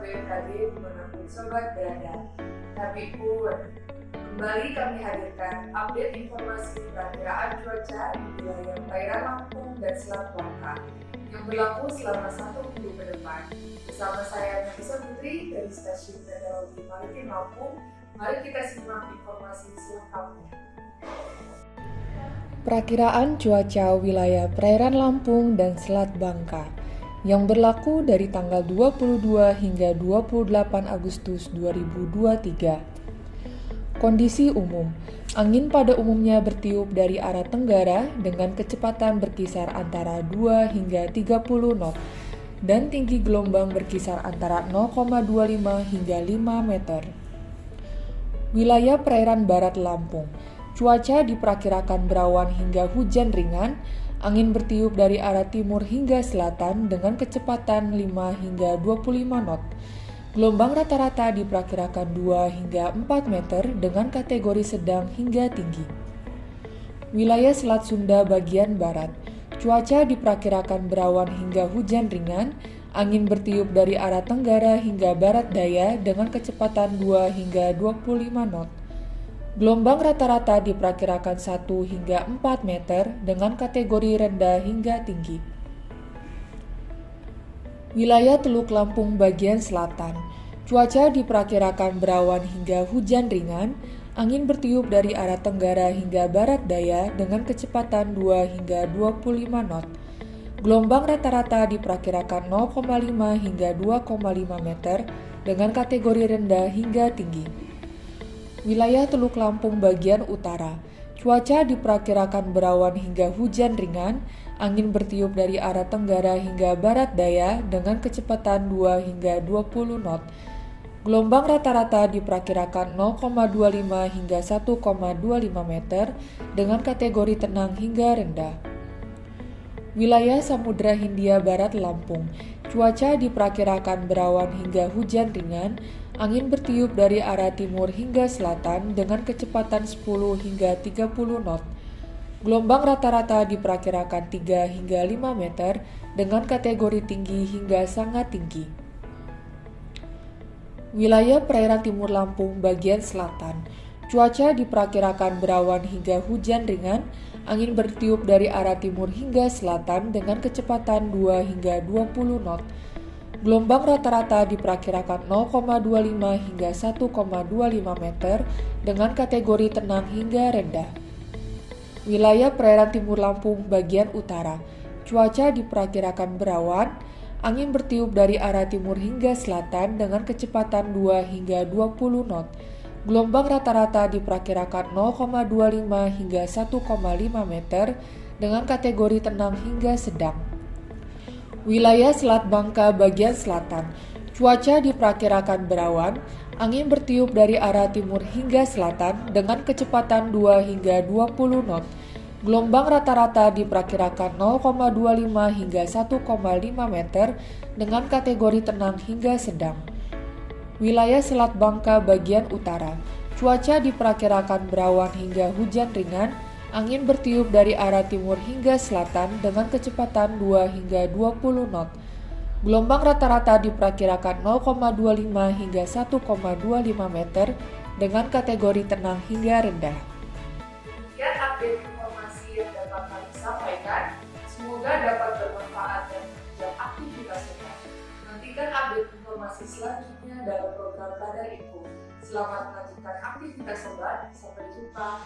BMKG dimanapun sobat berada. Kami pun kembali kami hadirkan update informasi perakiraan cuaca di wilayah perairan Lampung dan Selat Bangka yang berlaku selama 1 minggu ke depan. Bersama saya Nafisa Putri dari Stasiun Meteorologi Maritim Lampung. Mari kita simak informasi selengkapnya. Perakiraan cuaca wilayah perairan Lampung dan Selat Bangka yang berlaku dari tanggal 22 hingga 28 Agustus 2023. Kondisi umum, angin pada umumnya bertiup dari arah tenggara dengan kecepatan berkisar antara 2 hingga 30 knot dan tinggi gelombang berkisar antara 0,25 hingga 5 meter. Wilayah perairan barat Lampung, cuaca diperkirakan berawan hingga hujan ringan, angin bertiup dari arah timur hingga selatan dengan kecepatan 5 hingga 25 knot. Gelombang rata-rata diperkirakan 2 hingga 4 meter dengan kategori sedang hingga tinggi. Wilayah Selat Sunda bagian barat, cuaca diperkirakan berawan hingga hujan ringan, angin bertiup dari arah tenggara hingga barat daya dengan kecepatan 2 hingga 25 knot. Gelombang rata-rata diperkirakan 1 hingga 4 meter dengan kategori rendah hingga tinggi. Wilayah Teluk Lampung bagian selatan, cuaca diperkirakan berawan hingga hujan ringan, angin bertiup dari arah tenggara hingga barat daya dengan kecepatan 2 hingga 25 knot. Gelombang rata-rata diperkirakan 0,5 hingga 2,5 meter dengan kategori rendah hingga tinggi. Wilayah Teluk Lampung bagian utara, cuaca diperkirakan berawan hingga hujan ringan, angin bertiup dari arah tenggara hingga barat daya dengan kecepatan 2 hingga 20 knot. Gelombang rata-rata diperkirakan 0,25 hingga 1,25 meter dengan kategori tenang hingga rendah. Wilayah Samudra Hindia Barat Lampung, cuaca diperkirakan berawan hingga hujan ringan, angin bertiup dari arah timur hingga selatan dengan kecepatan 10 hingga 30 knot. Gelombang rata-rata diperkirakan 3 hingga 5 meter dengan kategori tinggi hingga sangat tinggi. Wilayah perairan timur Lampung bagian selatan, cuaca diperkirakan berawan hingga hujan ringan, angin bertiup dari arah timur hingga selatan dengan kecepatan 2 hingga 20 knot. Gelombang rata-rata diperkirakan 0,25 hingga 1,25 meter dengan kategori tenang hingga rendah. Wilayah perairan timur Lampung bagian utara, cuaca diperkirakan berawan, angin bertiup dari arah timur hingga selatan dengan kecepatan 2 hingga 20 knot. Gelombang rata-rata diperkirakan 0,25 hingga 1,5 meter dengan kategori tenang hingga sedang. Wilayah Selat Bangka bagian selatan, cuaca diperkirakan berawan, angin bertiup dari arah timur hingga selatan dengan kecepatan 2 hingga 20 knot. Gelombang rata-rata diperkirakan 0,25 hingga 1,5 meter dengan kategori tenang hingga sedang. Wilayah Selat Bangka bagian utara, cuaca diperkirakan berawan hingga hujan ringan, angin bertiup dari arah timur hingga selatan dengan kecepatan 2 hingga 20 knot. Gelombang rata-rata diperkirakan 0,25 hingga 1,25 meter dengan kategori tenang hingga rendah. Demikian update informasi yang dapat kami sampaikan. Semoga dapat bermanfaat dan menunjang aktivitas kita. Nantikan update informasi selanjutnya dalam program Radar Info. Selamat melanjutkan aktivitas sobat. Sampai jumpa.